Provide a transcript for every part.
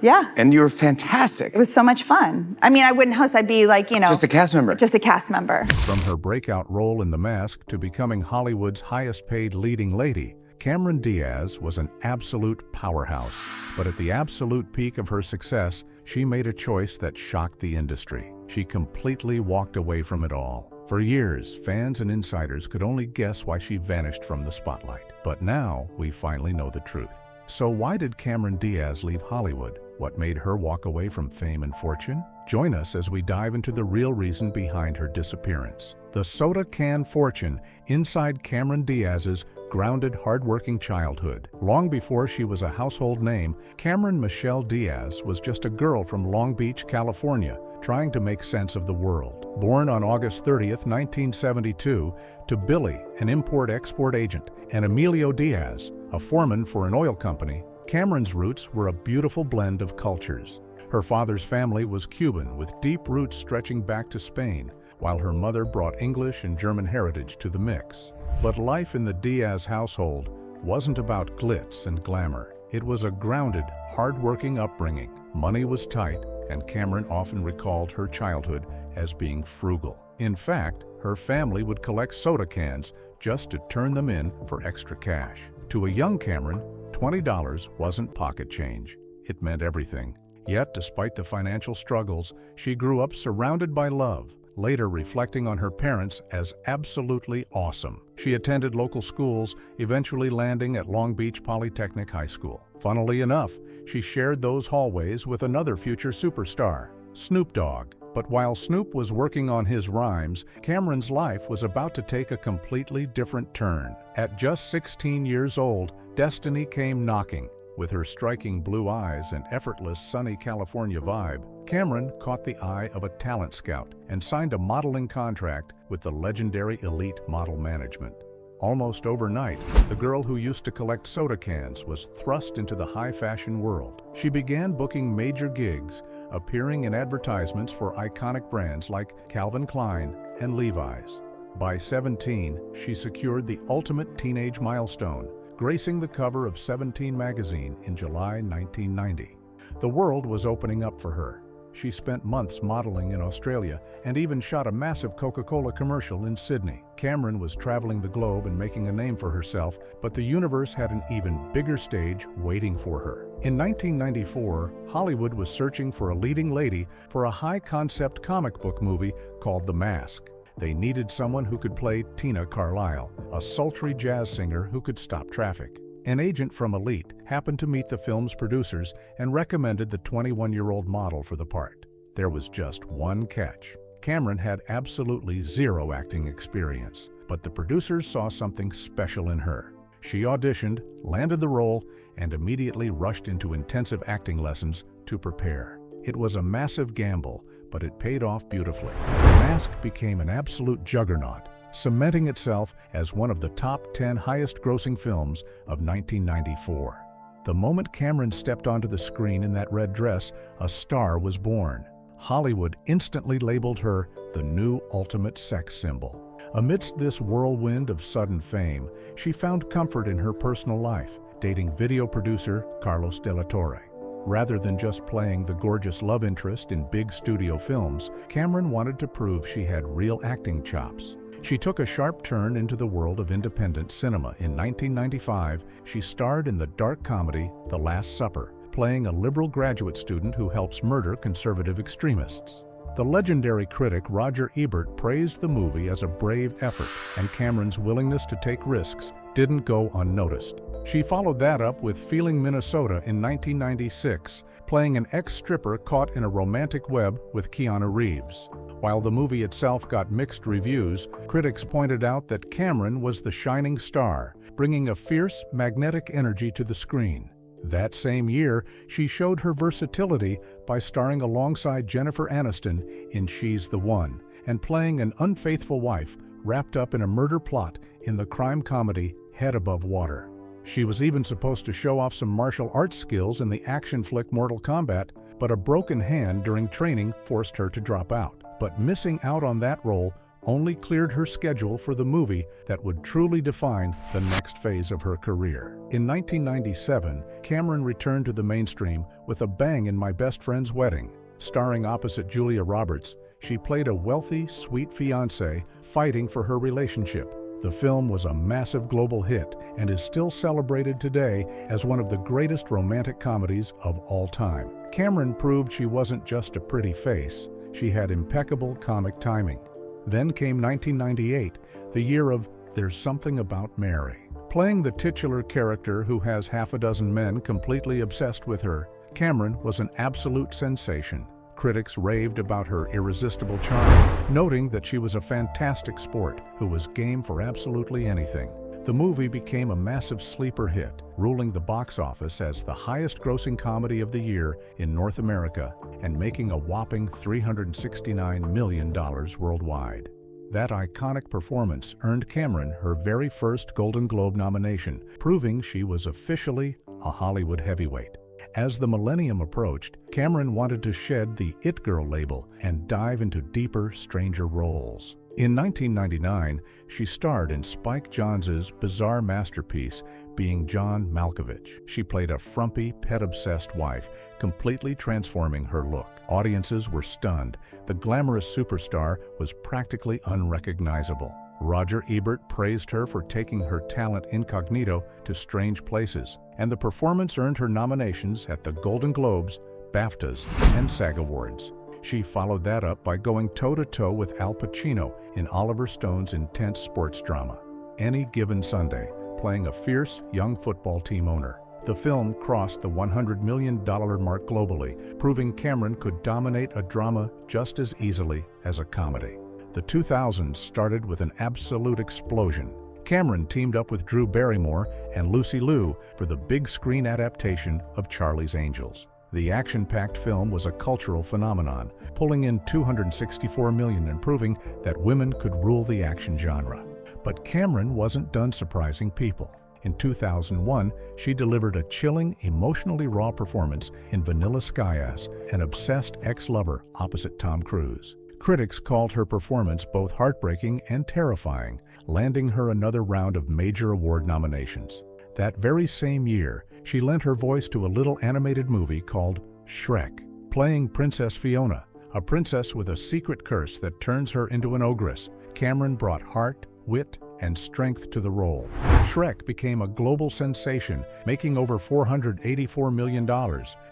Yeah. And you were fantastic. It was so much fun. I mean, I wouldn't host. I'd be like, you know. Just a cast member. Just a cast member. From her breakout role in The Mask to becoming Hollywood's highest-paid leading lady, Cameron Diaz was an absolute powerhouse. But at the absolute peak of her success, she made a choice that shocked the industry. She completely walked away from it all. For years, fans and insiders could only guess why she vanished from the spotlight. But now, we finally know the truth. So why did Cameron Diaz leave Hollywood? What made her walk away from fame and fortune? Join us as we dive into the real reason behind her disappearance. The soda can fortune inside Cameron Diaz's grounded, hardworking childhood. Long before she was a household name, Cameron Michelle Diaz was just a girl from Long Beach, California, trying to make sense of the world. Born on August 30th, 1972, to Billy, an import-export agent, and Emilio Diaz, a foreman for an oil company, Cameron's roots were a beautiful blend of cultures. Her father's family was Cuban, with deep roots stretching back to Spain, while her mother brought English and German heritage to the mix. But life in the Diaz household wasn't about glitz and glamour. It was a grounded, hard-working upbringing. Money was tight, and Cameron often recalled her childhood as being frugal. In fact, her family would collect soda cans just to turn them in for extra cash. To a young Cameron, $20 wasn't pocket change. It meant everything. Yet, despite the financial struggles, she grew up surrounded by love, later reflecting on her parents as absolutely awesome. She attended local schools, eventually landing at Long Beach Polytechnic High School. Funnily enough, she shared those hallways with another future superstar, Snoop Dogg. But while Snoop was working on his rhymes, Cameron's life was about to take a completely different turn. At just 16 years old, destiny came knocking. With her striking blue eyes and effortless sunny California vibe, Cameron caught the eye of a talent scout and signed a modeling contract with the legendary Elite Model Management. Almost overnight, the girl who used to collect soda cans was thrust into the high-fashion world. She began booking major gigs, appearing in advertisements for iconic brands like Calvin Klein and Levi's. By 17, she secured the ultimate teenage milestone, gracing the cover of 17 magazine in July 1990. The world was opening up for her. She spent months modeling in Australia and even shot a massive Coca-Cola commercial in Sydney. Cameron was traveling the globe and making a name for herself, but the universe had an even bigger stage waiting for her. In 1994, Hollywood was searching for a leading lady for a high-concept comic book movie called The Mask. They needed someone who could play Tina Carlisle, a sultry jazz singer who could stop traffic. An agent from Elite happened to meet the film's producers and recommended the 21-year-old model for the part. There was just one catch. Cameron had absolutely zero acting experience, but the producers saw something special in her. She auditioned, landed the role, and immediately rushed into intensive acting lessons to prepare. It was a massive gamble, but it paid off beautifully. The Mask became an absolute juggernaut, cementing itself as one of the top 10 highest-grossing films of 1994. The moment Cameron stepped onto the screen in that red dress, a star was born. Hollywood instantly labeled her the new ultimate sex symbol. Amidst this whirlwind of sudden fame, she found comfort in her personal life, dating video producer Carlos de la Torre. Rather than just playing the gorgeous love interest in big studio films, Cameron wanted to prove she had real acting chops. She took a sharp turn into the world of independent cinema. In 1995, she starred in the dark comedy The Last Supper, playing a liberal graduate student who helps murder conservative extremists. The legendary critic Roger Ebert praised the movie as a brave effort, and Cameron's willingness to take risks didn't go unnoticed. She followed that up with Feeling Minnesota in 1996, playing an ex-stripper caught in a romantic web with Keanu Reeves. While the movie itself got mixed reviews, critics pointed out that Cameron was the shining star, bringing a fierce, magnetic energy to the screen. That same year, she showed her versatility by starring alongside Jennifer Aniston in She's the One, and playing an unfaithful wife wrapped up in a murder plot in the crime comedy Head Above Water. She was even supposed to show off some martial arts skills in the action flick Mortal Kombat, but a broken hand during training forced her to drop out. But missing out on that role only cleared her schedule for the movie that would truly define the next phase of her career. In 1997, Cameron returned to the mainstream with a bang in My Best Friend's Wedding. Starring opposite Julia Roberts, she played a wealthy, sweet fiancée fighting for her relationship. The film was a massive global hit and is still celebrated today as one of the greatest romantic comedies of all time. Cameron proved she wasn't just a pretty face, she had impeccable comic timing. Then came 1998, the year of There's Something About Mary. Playing the titular character who has half a dozen men completely obsessed with her, Cameron was an absolute sensation. Critics raved about her irresistible charm, noting that she was a fantastic sport who was game for absolutely anything. The movie became a massive sleeper hit, ruling the box office as the highest-grossing comedy of the year in North America and making a whopping $369 million worldwide. That iconic performance earned Cameron her very first Golden Globe nomination, proving she was officially a Hollywood heavyweight. As the millennium approached, Cameron wanted to shed the It Girl label and dive into deeper, stranger roles. In 1999, she starred in Spike Jonze's bizarre masterpiece, Being John Malkovich. She played a frumpy, pet-obsessed wife, completely transforming her look. Audiences were stunned. The glamorous superstar was practically unrecognizable. Roger Ebert praised her for taking her talent incognito to strange places, and the performance earned her nominations at the Golden Globes, BAFTAs, and SAG Awards. She followed that up by going toe-to-toe with Al Pacino in Oliver Stone's intense sports drama, Any Given Sunday, playing a fierce, young football team owner. The film crossed the $100 million mark globally, proving Cameron could dominate a drama just as easily as a comedy. The 2000s started with an absolute explosion. Cameron teamed up with Drew Barrymore and Lucy Liu for the big screen adaptation of Charlie's Angels. The action-packed film was a cultural phenomenon, pulling in $264 million and proving that women could rule the action genre. But Cameron wasn't done surprising people. In 2001, she delivered a chilling, emotionally raw performance in Vanilla Sky as an obsessed ex-lover opposite Tom Cruise. Critics called her performance both heartbreaking and terrifying, landing her another round of major award nominations. That very same year, she lent her voice to a little animated movie called Shrek, playing Princess Fiona, a princess with a secret curse that turns her into an ogress. Cameron brought heart, wit, and strength to the role. Shrek became a global sensation, making over $484 million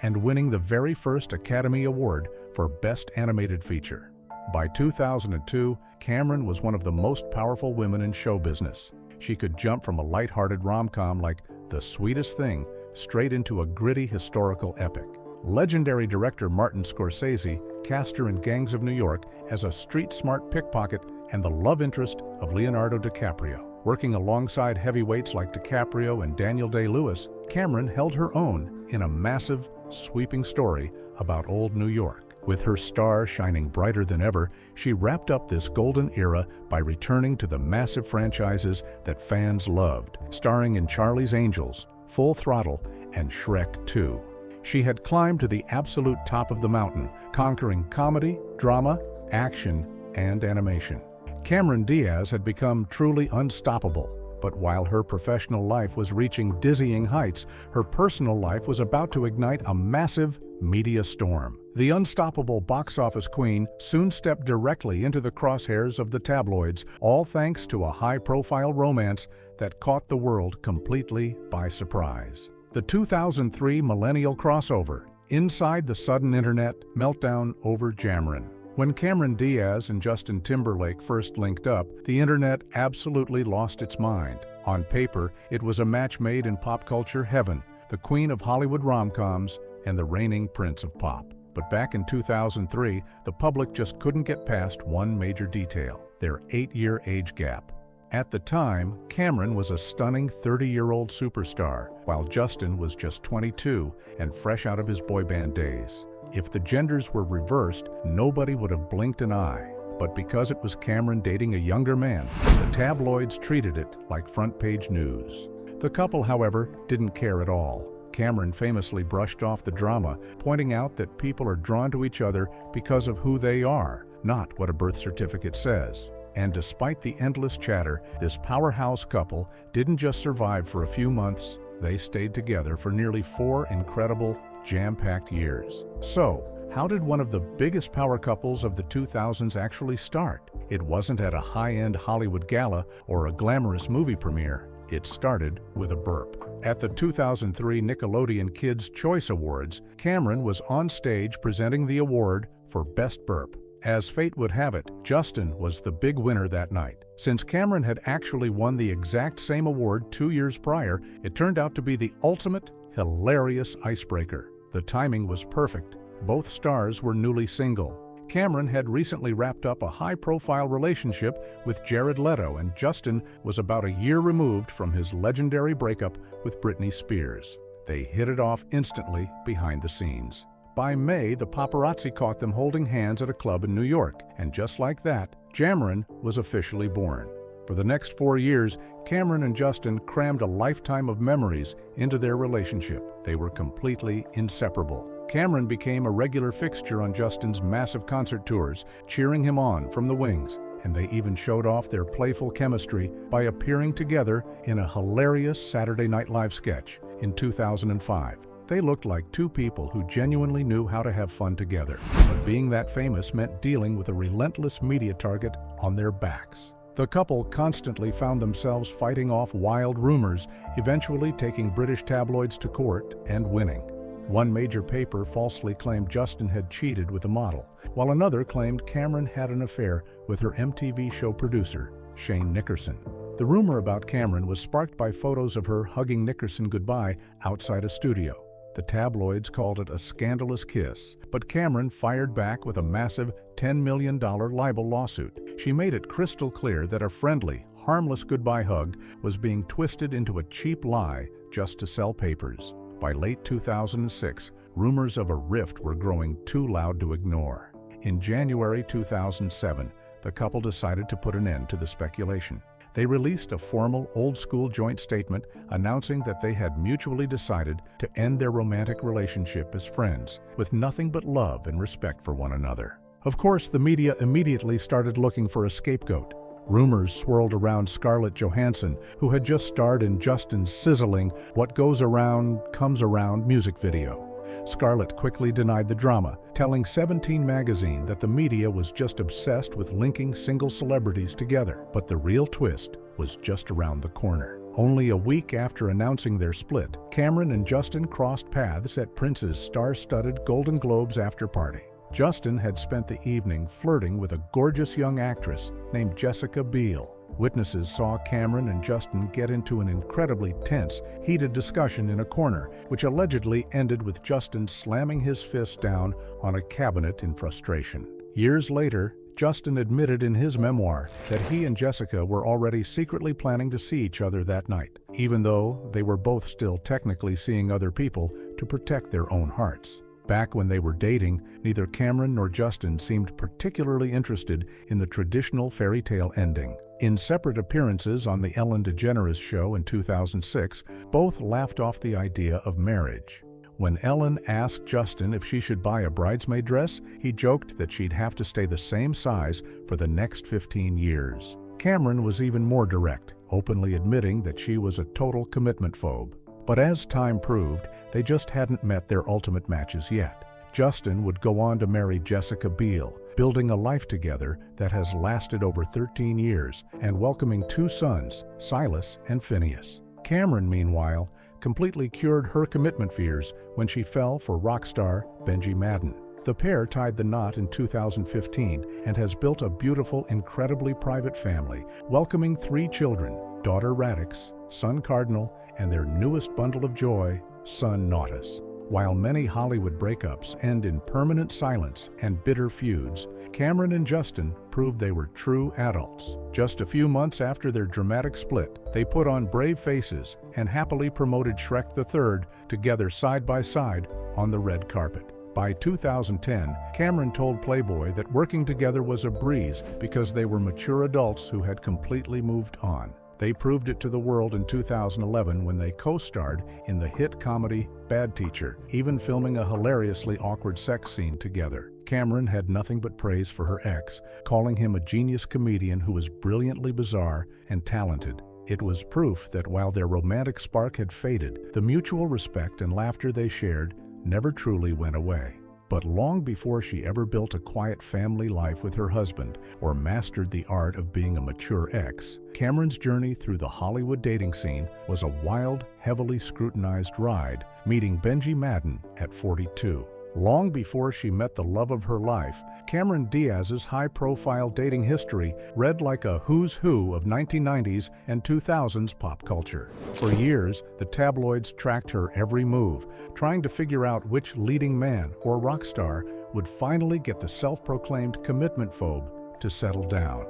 and winning the very first Academy Award for Best Animated Feature. By 2002, Cameron was one of the most powerful women in show business. She could jump from a light-hearted rom-com like The Sweetest Thing straight into a gritty historical epic. Legendary director Martin Scorsese cast her in Gangs of New York as a street-smart pickpocket and the love interest of Leonardo DiCaprio. Working alongside heavyweights like DiCaprio and Daniel Day-Lewis, Cameron held her own in a massive, sweeping story about old New York. With her star shining brighter than ever, she wrapped up this golden era by returning to the massive franchises that fans loved, starring in Charlie's Angels, Full Throttle, and Shrek 2. She had climbed to the absolute top of the mountain, conquering comedy, drama, action, and animation. Cameron Diaz had become truly unstoppable, but while her professional life was reaching dizzying heights, her personal life was about to ignite a massive media storm. The unstoppable box office queen soon stepped directly into the crosshairs of the tabloids, all thanks to a high-profile romance that caught the world completely by surprise. The 2003 millennial crossover, Inside the Sudden Internet Meltdown over Cameron. When Cameron Diaz and Justin Timberlake first linked up, the internet absolutely lost its mind. On paper, it was a match made in pop culture heaven, the queen of Hollywood rom-coms and the reigning prince of pop. But back in 2003, the public just couldn't get past one major detail: their 8-year age gap. At the time, Cameron was a stunning 30-year-old superstar, while Justin was just 22 and fresh out of his boy band days. If the genders were reversed, nobody would have blinked an eye. But because it was Cameron dating a younger man, the tabloids treated it like front-page news. The couple, however, didn't care at all. Cameron famously brushed off the drama, pointing out that people are drawn to each other because of who they are, not what a birth certificate says. And despite the endless chatter, this powerhouse couple didn't just survive for a few months, they stayed together for nearly 4 incredible, jam-packed years. So, how did one of the biggest power couples of the 2000s actually start? It wasn't at a high-end Hollywood gala or a glamorous movie premiere. It started with a burp. At the 2003 Nickelodeon Kids' Choice Awards, Cameron was on stage presenting the award for Best Burp. As fate would have it, Justin was the big winner that night. Since Cameron had actually won the exact same award 2 years prior, it turned out to be the ultimate, hilarious icebreaker. The timing was perfect. Both stars were newly single. Cameron had recently wrapped up a high-profile relationship with Jared Leto, and Justin was about a year removed from his legendary breakup with Britney Spears. They hit it off instantly behind the scenes. By May, the paparazzi caught them holding hands at a club in New York, and just like that, Cameron was officially born. For the next 4 years, Cameron and Justin crammed a lifetime of memories into their relationship. They were completely inseparable. Cameron became a regular fixture on Justin's massive concert tours, cheering him on from the wings, and they even showed off their playful chemistry by appearing together in a hilarious Saturday Night Live sketch in 2005. They looked like two people who genuinely knew how to have fun together, but being that famous meant dealing with a relentless media target on their backs. The couple constantly found themselves fighting off wild rumors, eventually taking British tabloids to court and winning. One major paper falsely claimed Justin had cheated with a model, while another claimed Cameron had an affair with her MTV show producer, Shane Nickerson. The rumor about Cameron was sparked by photos of her hugging Nickerson goodbye outside a studio. The tabloids called it a scandalous kiss, but Cameron fired back with a massive $10 million libel lawsuit. She made it crystal clear that a friendly, harmless goodbye hug was being twisted into a cheap lie just to sell papers. By late 2006, rumors of a rift were growing too loud to ignore. In January 2007, the couple decided to put an end to the speculation. They released a formal, old-school joint statement announcing that they had mutually decided to end their romantic relationship as friends, with nothing but love and respect for one another. Of course, the media immediately started looking for a scapegoat. Rumors swirled around Scarlett Johansson, who had just starred in Justin's sizzling "What Goes Around Comes Around" music video. Scarlett quickly denied the drama, telling 17 magazine that the media was just obsessed with linking single celebrities together. But the real twist was just around the corner. Only a week after announcing their split, Cameron and Justin crossed paths at Prince's star-studded Golden Globes after-party. Justin had spent the evening flirting with a gorgeous young actress named Jessica Biel. Witnesses saw Cameron and Justin get into an incredibly tense, heated discussion in a corner, which allegedly ended with Justin slamming his fist down on a cabinet in frustration. Years later, Justin admitted in his memoir that he and Jessica were already secretly planning to see each other that night, even though they were both still technically seeing other people to protect their own hearts. Back when they were dating, neither Cameron nor Justin seemed particularly interested in the traditional fairy tale ending. In separate appearances on The Ellen DeGeneres Show in 2006, both laughed off the idea of marriage. When Ellen asked Justin if she should buy a bridesmaid dress, he joked that she'd have to stay the same size for the next 15 years. Cameron was even more direct, openly admitting that she was a total commitment phobe. But as time proved, they just hadn't met their ultimate matches yet. Justin would go on to marry Jessica Biel, building a life together that has lasted over 13 years and welcoming 2 sons, Silas and Phineas. Cameron, meanwhile, completely cured her commitment fears when she fell for rock star Benji Madden. The pair tied the knot in 2015 and has built a beautiful, incredibly private family, welcoming 3 children, daughter Radix, son Cardinal, and their newest bundle of joy, son Nautis. While many Hollywood breakups end in permanent silence and bitter feuds, Cameron and Justin proved they were true adults. Just a few months after their dramatic split, they put on brave faces and happily promoted Shrek the Third together side by side on the red carpet. By 2010, Cameron told Playboy that working together was a breeze because they were mature adults who had completely moved on. They proved it to the world in 2011 when they co-starred in the hit comedy Bad Teacher, even filming a hilariously awkward sex scene together. Cameron had nothing but praise for her ex, calling him a genius comedian who was brilliantly bizarre and talented. It was proof that while their romantic spark had faded, the mutual respect and laughter they shared never truly went away. But long before she ever built a quiet family life with her husband or mastered the art of being a mature ex, Cameron's journey through the Hollywood dating scene was a wild, heavily scrutinized ride, meeting Benji Madden at 42. Long before she met the love of her life, Cameron Diaz's high-profile dating history read like a who's who of 1990s and 2000s pop culture. For years, the tabloids tracked her every move, trying to figure out which leading man or rock star would finally get the self-proclaimed commitment phobe to settle down.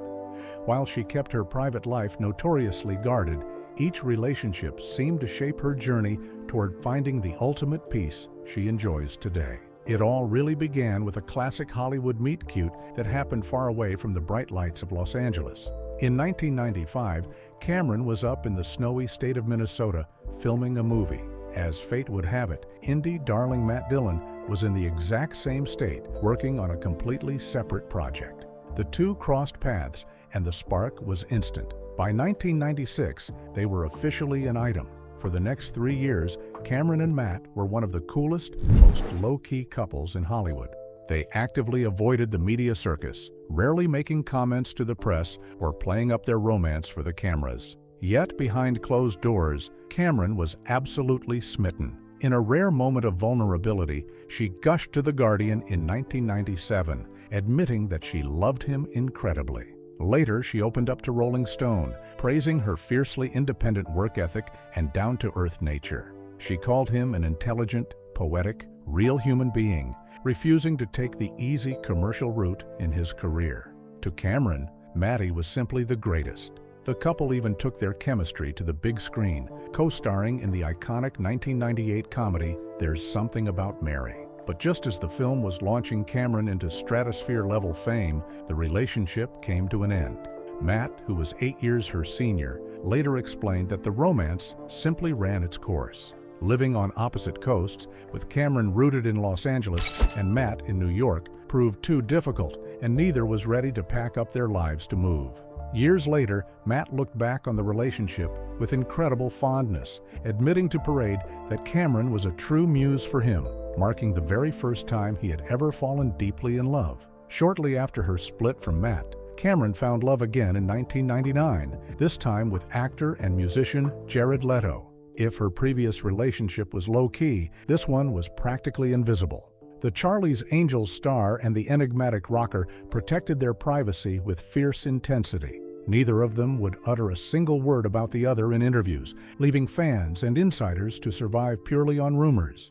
While she kept her private life notoriously guarded, each relationship seemed to shape her journey toward finding the ultimate peace she enjoys today. It all really began with a classic Hollywood meet-cute that happened far away from the bright lights of Los Angeles. In 1995, Cameron was up in the snowy state of Minnesota filming a movie. As fate would have it, indie darling Matt Dillon was in the exact same state, working on a completely separate project. The two crossed paths, and the spark was instant. By 1996, they were officially an item. For the next 3 years, Cameron and Matt were one of the coolest, most low-key couples in Hollywood. They actively avoided the media circus, rarely making comments to the press or playing up their romance for the cameras. Yet, behind closed doors, Cameron was absolutely smitten. In a rare moment of vulnerability, she gushed to The Guardian in 1997, admitting that she loved him incredibly. Later, she opened up to Rolling Stone, praising her fiercely independent work ethic and down-to-earth nature. She called him an intelligent, poetic, real human being, refusing to take the easy commercial route in his career. To Cameron, Maddie was simply the greatest. The couple even took their chemistry to the big screen, co-starring in the iconic 1998 comedy There's Something About Mary. But just as the film was launching Cameron into stratosphere-level fame, the relationship came to an end. Matt, who was 8 years her senior, later explained that the romance simply ran its course. Living on opposite coasts, with Cameron rooted in Los Angeles and Matt in New York, proved too difficult, and neither was ready to pack up their lives to move. Years later, Matt looked back on the relationship with incredible fondness, admitting to Parade that Cameron was a true muse for him, marking the very first time he had ever fallen deeply in love. Shortly after her split from Matt, Cameron found love again in 1999, this time with actor and musician Jared Leto. If her previous relationship was low-key, this one was practically invisible. The Charlie's Angels star and the enigmatic rocker protected their privacy with fierce intensity. Neither of them would utter a single word about the other in interviews, leaving fans and insiders to survive purely on rumors.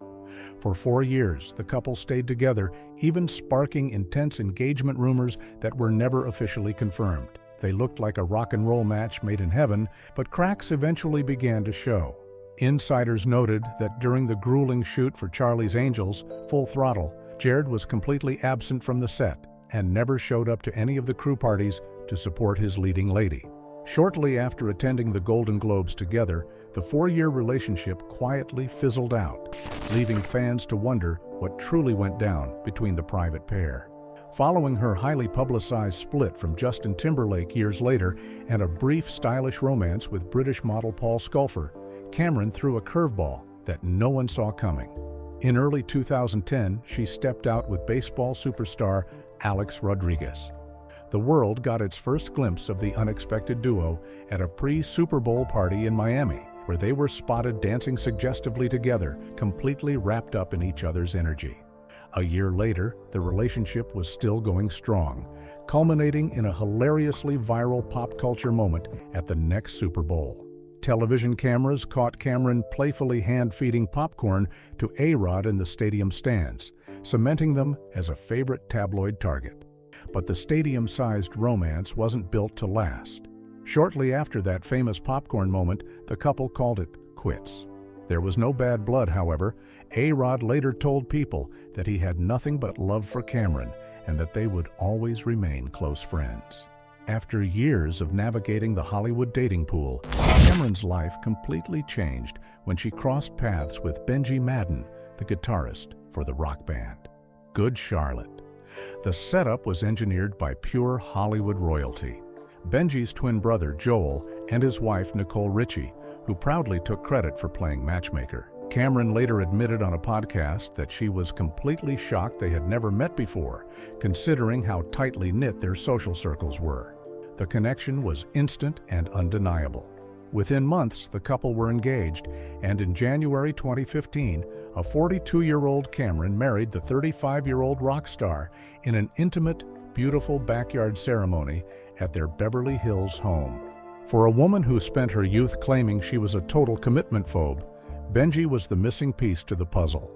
For 4 years, the couple stayed together, even sparking intense engagement rumors that were never officially confirmed. They looked like a rock and roll match made in heaven, but cracks eventually began to show. Insiders noted that during the grueling shoot for Charlie's Angels, Full Throttle, Jared was completely absent from the set and never showed up to any of the crew parties to support his leading lady. Shortly after attending the Golden Globes together, the 4-year relationship quietly fizzled out, leaving fans to wonder what truly went down between the private pair. Following her highly publicized split from Justin Timberlake years later and a brief stylish romance with British model Paul Sculfer, Cameron threw a curveball that no one saw coming. In early 2010, she stepped out with baseball superstar Alex Rodriguez. The world got its first glimpse of the unexpected duo at a pre-Super Bowl party in Miami, where they were spotted dancing suggestively together, completely wrapped up in each other's energy. A year later, the relationship was still going strong, culminating in a hilariously viral pop culture moment at the next Super Bowl. Television cameras caught Cameron playfully hand-feeding popcorn to A-Rod in the stadium stands, cementing them as a favorite tabloid target. But the stadium-sized romance wasn't built to last. Shortly after that famous popcorn moment, the couple called it quits. There was no bad blood, however. A-Rod later told People that he had nothing but love for Cameron and that they would always remain close friends. After years of navigating the Hollywood dating pool, Cameron's life completely changed when she crossed paths with Benji Madden, the guitarist for the rock band Good Charlotte. The setup was engineered by pure Hollywood royalty. Benji's twin brother Joel and his wife Nicole Richie, who proudly took credit for playing matchmaker. Cameron later admitted on a podcast that she was completely shocked they had never met before, considering how tightly knit their social circles were. The connection was instant and undeniable. Within months, the couple were engaged, and in January 2015, a 42-year-old Cameron married the 35-year-old rock star in an intimate, beautiful backyard ceremony at their Beverly Hills home. For a woman who spent her youth claiming she was a total commitment phobe, Benji was the missing piece to the puzzle.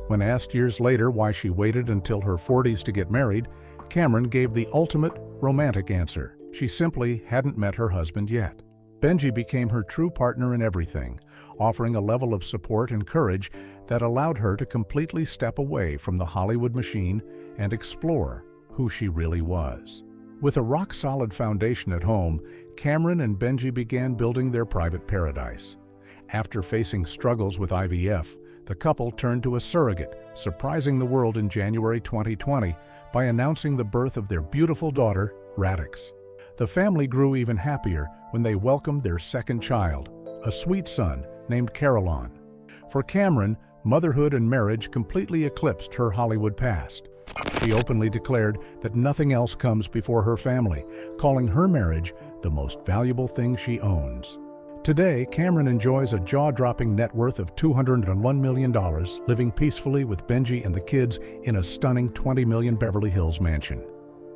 When asked years later why she waited until her 40s to get married, Cameron gave the ultimate romantic answer. She simply hadn't met her husband yet. Benji became her true partner in everything, offering a level of support and courage that allowed her to completely step away from the Hollywood machine and explore who she really was. With a rock-solid foundation at home, Cameron and Benji began building their private paradise. After facing struggles with IVF, the couple turned to a surrogate, surprising the world in January 2020 by announcing the birth of their beautiful daughter, Radix. The family grew even happier when they welcomed their second child, a sweet son named Caroline. For Cameron, motherhood and marriage completely eclipsed her Hollywood past. She openly declared that nothing else comes before her family, calling her marriage the most valuable thing she owns. Today, Cameron enjoys a jaw-dropping net worth of $201 million, living peacefully with Benji and the kids in a stunning $20 million Beverly Hills mansion.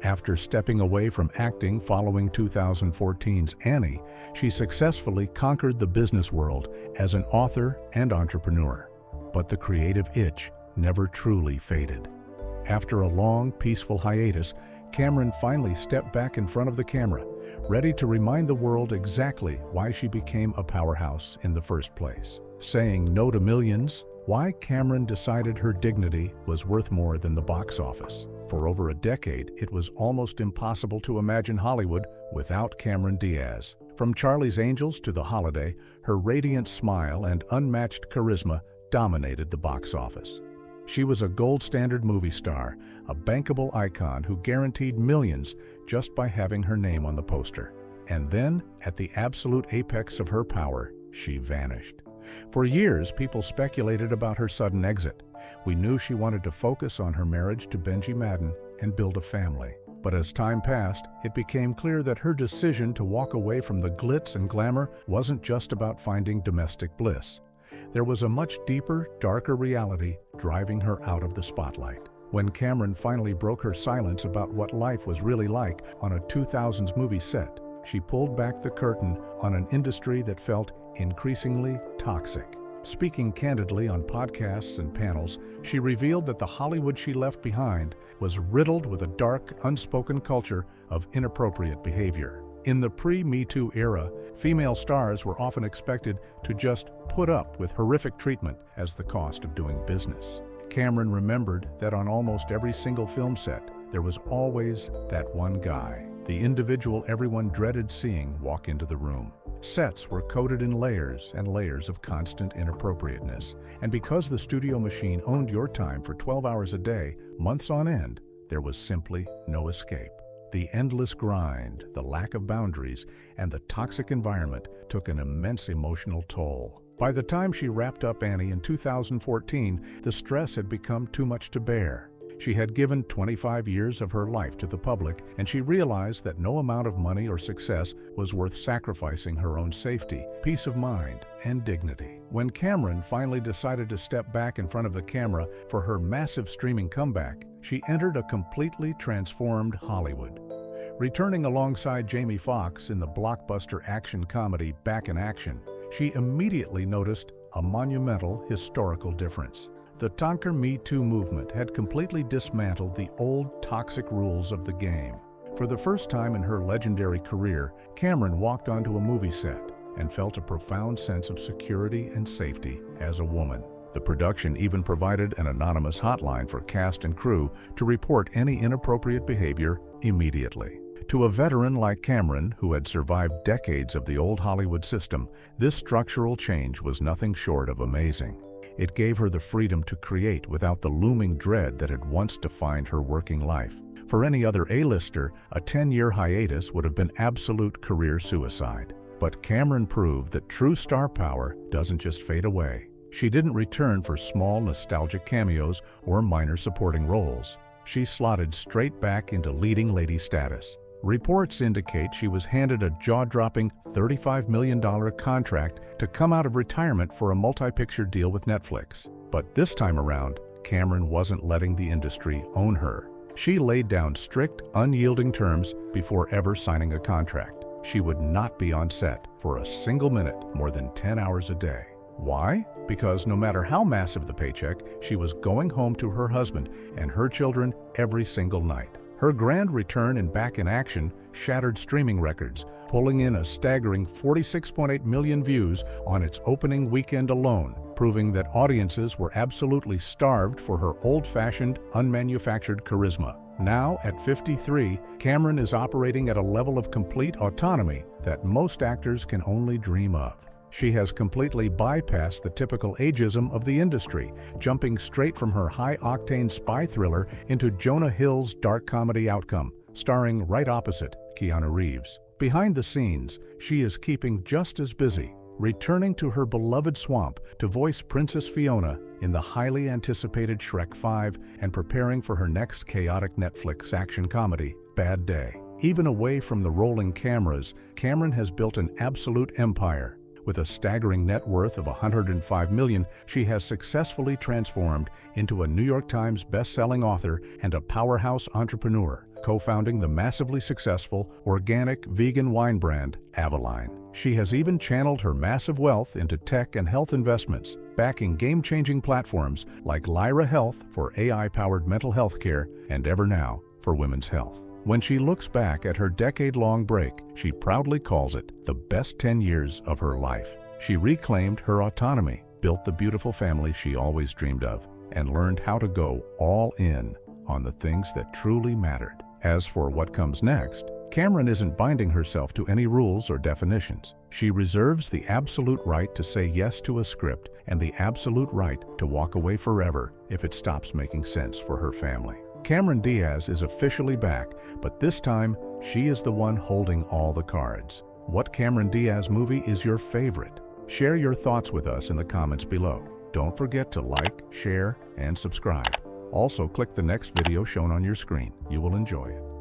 After stepping away from acting following 2014's Annie, she successfully conquered the business world as an author and entrepreneur. But the creative itch never truly faded. After a long, peaceful hiatus, Cameron finally stepped back in front of the camera, ready to remind the world exactly why she became a powerhouse in the first place. Saying no to millions, why Cameron decided her dignity was worth more than the box office. For over a decade, it was almost impossible to imagine Hollywood without Cameron Diaz. From Charlie's Angels to The Holiday, her radiant smile and unmatched charisma dominated the box office. She was a gold standard movie star, a bankable icon who guaranteed millions just by having her name on the poster. And then, at the absolute apex of her power, she vanished. For years, people speculated about her sudden exit. We knew she wanted to focus on her marriage to Benji Madden and build a family. But as time passed, it became clear that her decision to walk away from the glitz and glamour wasn't just about finding domestic bliss. There was a much deeper, darker reality driving her out of the spotlight. When Cameron finally broke her silence about what life was really like on a 2000s movie set, she pulled back the curtain on an industry that felt increasingly toxic. Speaking candidly on podcasts and panels, she revealed that the Hollywood she left behind was riddled with a dark, unspoken culture of inappropriate behavior. In the pre-Me Too era, female stars were often expected to just put up with horrific treatment as the cost of doing business. Cameron remembered that on almost every single film set, there was always that one guy, the individual everyone dreaded seeing walk into the room. Sets were coated in layers and layers of constant inappropriateness, and because the studio machine owned your time for 12 hours a day, months on end, there was simply no escape. The endless grind, the lack of boundaries, and the toxic environment took an immense emotional toll. By the time she wrapped up Annie in 2014, the stress had become too much to bear. She had given 25 years of her life to the public, and she realized that no amount of money or success was worth sacrificing her own safety, peace of mind, and dignity. When Cameron finally decided to step back in front of the camera for her massive streaming comeback, she entered a completely transformed Hollywood. Returning alongside Jamie Foxx in the blockbuster action comedy Back in Action, she immediately noticed a monumental historical difference. The Tonker Me Too movement had completely dismantled the old toxic rules of the game. For the first time in her legendary career, Cameron walked onto a movie set and felt a profound sense of security and safety as a woman. The production even provided an anonymous hotline for cast and crew to report any inappropriate behavior immediately. To a veteran like Cameron, who had survived decades of the old Hollywood system, this structural change was nothing short of amazing. It gave her the freedom to create without the looming dread that had once defined her working life. For any other A-lister, a 10-year hiatus would have been absolute career suicide. But Cameron proved that true star power doesn't just fade away. She didn't return for small nostalgic cameos or minor supporting roles. She slotted straight back into leading lady status. Reports indicate she was handed a jaw-dropping $35 million contract to come out of retirement for a multi-picture deal with Netflix. But this time around, Cameron wasn't letting the industry own her. She laid down strict, unyielding terms before ever signing a contract. She would not be on set for a single minute more than 10 hours a day. Why? Because no matter how massive the paycheck, she was going home to her husband and her children every single night. Her grand return and back in action shattered streaming records, pulling in a staggering 46.8 million views on its opening weekend alone, proving that audiences were absolutely starved for her old-fashioned, unmanufactured charisma. Now, at 53, Cameron is operating at a level of complete autonomy that most actors can only dream of. She has completely bypassed the typical ageism of the industry, jumping straight from her high-octane spy thriller into Jonah Hill's dark comedy Outcome, starring right opposite Keanu Reeves. Behind the scenes, she is keeping just as busy, returning to her beloved swamp to voice Princess Fiona in the highly anticipated Shrek 5 and preparing for her next chaotic Netflix action comedy, Bad Day. Even away from the rolling cameras, Cameron has built an absolute empire. With a staggering net worth of $105 million, she has successfully transformed into a New York Times best-selling author and a powerhouse entrepreneur, co-founding the massively successful organic vegan wine brand Avaline. She has even channeled her massive wealth into tech and health investments, backing game-changing platforms like Lyra Health for AI-powered mental health care and EverNow for women's health. When she looks back at her decade-long break, she proudly calls it the best 10 years of her life. She reclaimed her autonomy, built the beautiful family she always dreamed of, and learned how to go all in on the things that truly mattered. As for what comes next, Cameron isn't binding herself to any rules or definitions. She reserves the absolute right to say yes to a script and the absolute right to walk away forever if it stops making sense for her family. Cameron Diaz is officially back, but this time, she is the one holding all the cards. What Cameron Diaz movie is your favorite? Share your thoughts with us in the comments below. Don't forget to like, share, and subscribe. Also, click the next video shown on your screen. You will enjoy it.